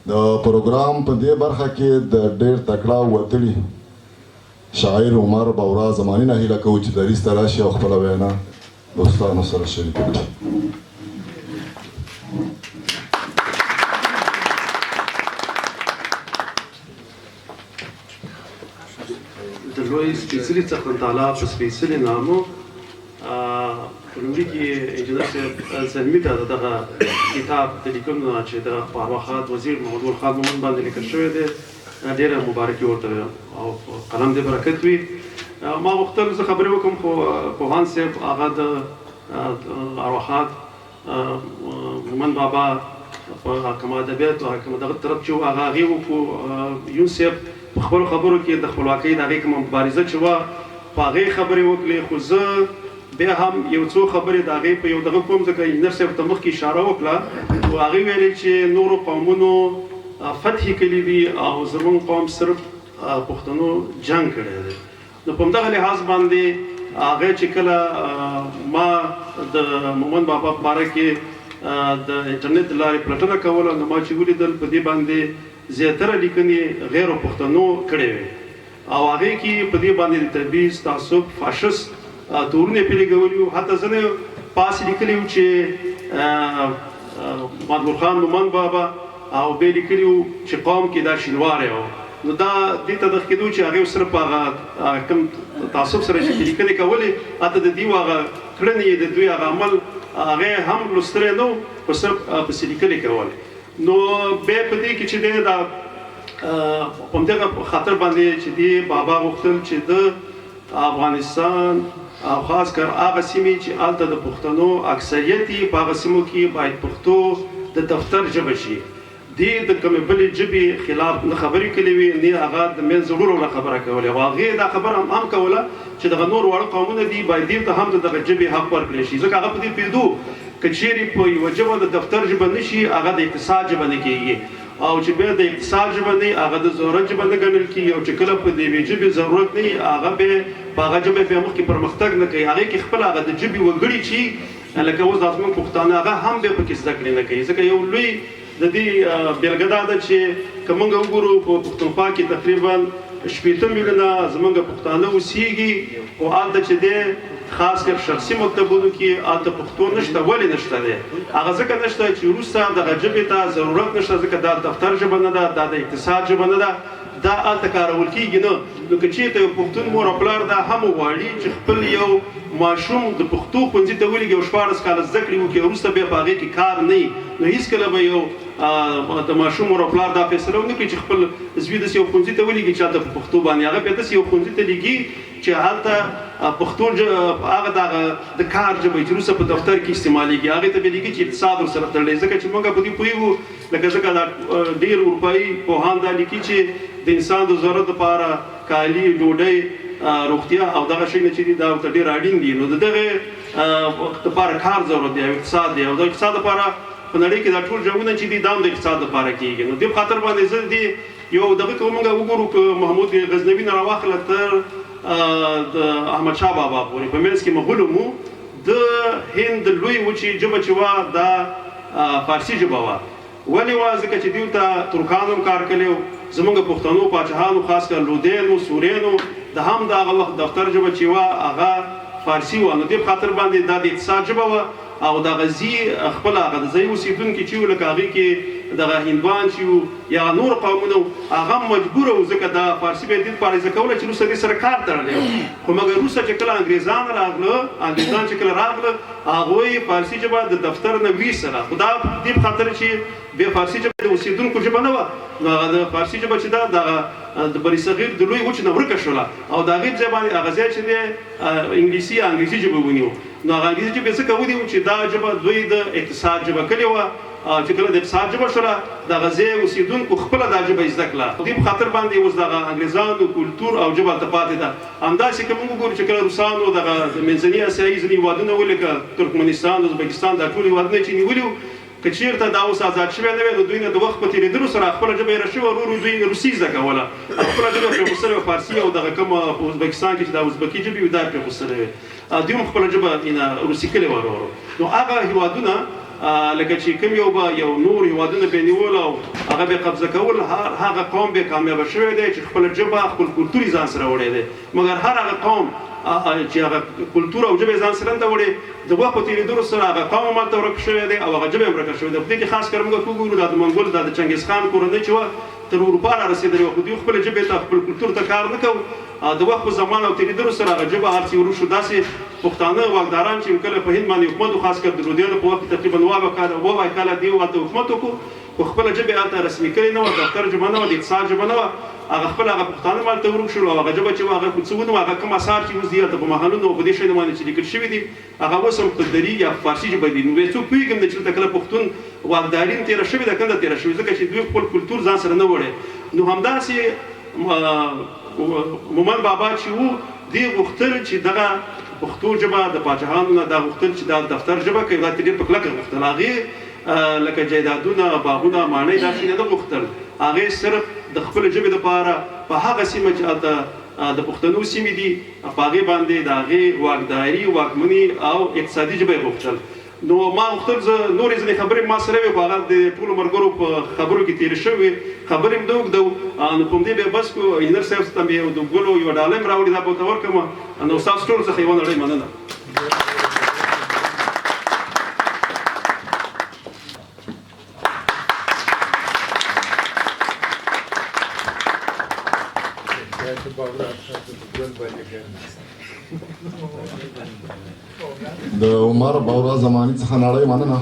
د پروګرام په دې برخه کې د ډېر تکړه وتلي شاعر عمر بورا زماني نه هیله کوو چې دریځ ته راشي او خپله وینا دوستانو سره شریکه کړي. د لوی سپېڅلي څخه تعالی په سپېڅلي نامو په لومړي کې انجینر صاحب زلمي ته دغه کتاب د لیکلو نه چې د پاروخات وزیر محمد خان مومن باندې لیکل شوی دی ډېره مبارکي ورته او قلم دې برکت وي. ما غوښتل زه خبرې وکړم خو پوهان صاحب هغه د ارواحات مومن بابا په کوم ادبیات او کوم دغه طرف چې هغه هغې وکړو یون صاحب په خپلو خبرو کې د خپلواکۍ د هغې کومه مبارزه چې وه په هغې خبرې وکړې خو زه بیا هم یو څو خبرې د هغې په یو دغه کوم ځکه انجینر صاحب ته مخکې اشاره وکړه او هغې ویلې چې نورو قومونو فتحې کړي دي او زموږ قوم صرف پښتنو جنګ کړی دی. نو په همدغه لحاظ باندې هغه چې کله ما د مومن بابا په باره کې د انټرنیټ د لارې پلټنه کوله نو ما چې ولیدل په دې باندې زیاتره لیکنې غیر پښتنو کړې وې او هغې کې په دې باندې د تبعیض تعصب فاشست تورونه پې لګولي وو. حتی ځینې پاسې لیکلي وو چې محمد خان مومن بابا او بیا لیکلي وو چې قوم کې دا شینواری و. نو دا دې ته دغه کېدو چې هغې صرف هغه کوم تعصب سره چې لیکنې کولې هلته د دوی هغه کړنې د دوی هغه عمل هغې هم لوستلی نه و خو صرف پسې لیکنې کولې. نو بیا په دې کې چې دی دا په همدغه خاطر باندې چې دی بابا غوښتل چې د افغانستان او خاص کر هغه سیمې چې هلته د پښتنو اکثریت یې په هغه سیمو کې باید پښتو د دفتر ژبه شي. دې د کومې بلې ژبې خلاف نه خبرې کړې وې نه هغه د منځه وړلو نه خبره کولې او هغې دا خبره هم کوله چې دغه نور واړه قومونه دي باید دې ته هم د دغه ژبې حق ورکړی شي ځکه هغه په دې پوهېدو که چیرې په یوه ژبه د دفتر ژبه نه شي هغه د اقتصاد ژبه نه کېږي او چې بیا د اقتصاد ژبه نه هغه د ضرورت ژبه نه ګڼل کېږي او چې کله په د یوې ژبې ضرورت نه وي هغه بیا په هغه ژبه بیا مخکې پرمختګ نه کوي هغې کې خپله هغه د ژبې وګړي چې لکه اوس دا زموږ پښتانه هغه هم بیا پکې زده کړې نه کوي ځکه یو لوی د دې بېلګه دا ده چې که موږ وګورو په پښتونخوا کې تقریبا 80 میلیونه زموږ پښتانه اوسېږي او هلته چې دی خاص کر شخصي مکتبونو کې هلته پښتو نشته. ولې نشته دی؟ هغه ځکه نشته چې وروسته دغه ژبې ته ضرورت نشته ځکه دا دفتر ژبه نه ده دا د اقتصاد ژبه نه ده دا هلته کارول کېږي نه. نو که چېرته یو پښتون مور او پلار دا هم غواړي چې خپل یو ماشوم د پښتو ښوونځي ته ولېږي او 14 کاله زده کړې وکړي وروسته بیا په هغې کې کار نه وي نو هېڅکله به یو د ماشوم مور او پلار دا فیصله ونه کړي چې خپل زوی داسې یو ښوونځي ته ولېږي چې هلته په پښتو باندې هغه بیا داسې یو ښوونځي ته لېږي چې هلته پښتو هغه د کار ژبه چې وروسته په دفتر کې استعمالېږي هغې ته بیا لېږي چې اقتصاد ورسره تړلی ځکه چې موږ په دې پوهېږو لکه ځکه دا ډېر اروپایي پوهان دا لیکي چې د انسان د ضرورت لپاره کالي ډوډۍ روغتیا او دغه شیونه چې دي دا ورته ډېر اړین دي نو د دغې لپاره کار ضرورت دی او اقتصاد دی او د اقتصاد لپاره په نړۍ کې دا ټول جنګونه چې دي دا هم د اقتصاد لپاره کېږي. نو دې په خاطر باندې زه دې یو دغه که موږ وګورو که محمود غزنوي نه راواخله تر د احمدشاه بابا پورې په منځ کې مغولو مو د هند لوی وچې ژبه چې وه دا فارسي ژبه وه. ولې وه ځکه چې دوی ته ترکانو هم کار کړی زموږ پښتنو پاچاهانو خاص کر لودینو سوریانو د هم د هغه وخت دفتر ژبه چې وه هغه فارسي وه. نو دې په خاطر باندې دا د اقتصاد ژبه وه او دغه ځي خپله هغه د ځایي اوسېدونکي چې وو لکه هغې کې دغه هندوان چې وو یا نور قومونه وو هغه مجبوره وو ځکه دا فارسي به یې دې لپاره زده کوله چې وروسته دې سره کار تړلی و خو مګر وروسته چې کله انګریزان چې کله راغله هغوی فارسي ژبه د دفتر نه ویستله خو دا دې په خاطر چې بیا فارسي ژبه د اوسېدونکو ژبه نه وه نو هغه د فارسي ژبه چې ده دغه د بریصغیر د لوی وچې نه ورکه شوله او د هغې ځای باندې هغه ځای چې دی انګلیسي یا انګریزي ژبه ونیو نو هغه انګریزي ژبې ځکه ونیو چې دا ژبه دوی د اقتصاد ژبه کړې وه چې کله د اقتصاد ژبه شوله دغه ځای اوسېدونکو خپله دا ژبه زده کړه دې په خاطر باندې اوس دغه انګریزانو کلتور او ژبه هلته پاتې ده. همداسې که موږ وګورو چې کله روسانو دغه منځني اسیایي ځینې هېوادونه ولکه ترکمنستان ازبکستان دا ټول هېوادونه چې نیولي وو که چېرته دا اوس آزاد شوی نه وی نو دوی نه د وخت په تېرېدلو سره خپله ژبه هېره شوې ورو ورو دوی روسي زده کوله خپله ژبه پرېښود سوې وه فارسي او دغه کومه په ازبکستان کې چې دا ازبکي ژبې وي دا پرېښود سوې وې دوی هم خپله ژبه روسي کړې وه ورو ورو. نو هغه هېوادونه لکه چې کوم یو نور هیوادونه به نیول او هغه به قبضه کول هغه قوم به کامیاب شوی دی چې خپل ژبه خپل کلتور ځان سره وړی دی مګر هر هغه قوم چې هغه کلتور او ژبه ځان سره نه وړي د وخت په تېرېدو سره هغه قوم مالته ورک شوی دی او هغه ژبه هم ورکه شوې ده په دې کې خاص کر موږ وګورو دا د منګول دا د چنګیز خان کورنۍ چې وه تر اروپا را رسېدلې وه خو دوی خپلې ژبې ته خپل کلتور ته کار نه کوو د وخت په زمان او تېرېدلو سره هغه ژبه هر څه ورو شو داسې پښتانه واکداران چې کله په هند باندې حکومت خاص کر د لودیانو په وخت کې تقریبا اووه کاله دوی ورته حکومت وکړو خو خپله ژبه هلته رسمي کړې نه وه دفتر ژبه نه وه د اقتصاد ژبه نه وه هغه خپل هغه پښتانه مالته ورک شول او هغه ژبه چې وه هغه څه ونه هغه کوم اثار چې اوس دي هلته په محلونو او په دې شیانو باندې چې لیکل شوي دي هغه اوس هم په دري یا فارسي ژبه دي نو څوک پوهېږم نه چې دلته کله پښتون واکداري تېره شوې ده که نه تېره شوې ځکه چې دوی خپل کلتور ځان سره نه وړی نو همداسې مومن بابا چې وو دوی غوښتل چې دغه پښتو ژبه د پاچاهانو نه دا غوښتل چې دا دفتر ژبه کوي دا ډېر په کلکه غوښتل هغې لکه جایدادونه باغونه ماڼۍ دا شي نه غوښتل هغې صرف د خپلې ژبې دپاره په هغه سیمه چې هلته د پښتنو سیمې دي په هغې باندې د هغې واکداري واکمني او اقتصادي ژبه یې غوښتل نو ما غوښتل زه نورې ځینې خبرې ما سره وې خو هغه د ټولو ملګرو په خبرو کې تېرې شوې خبرې هم د اوږدو نو په همدې بیا بس کړو انجینر صاحب ته مې یو د ګلو یوه ډالۍ هم راوړې دا به ورته ورکړم نو ستاسو ټولو څخه یوه نړۍ مننه د عمر بورا زماني څخه نړۍ مننه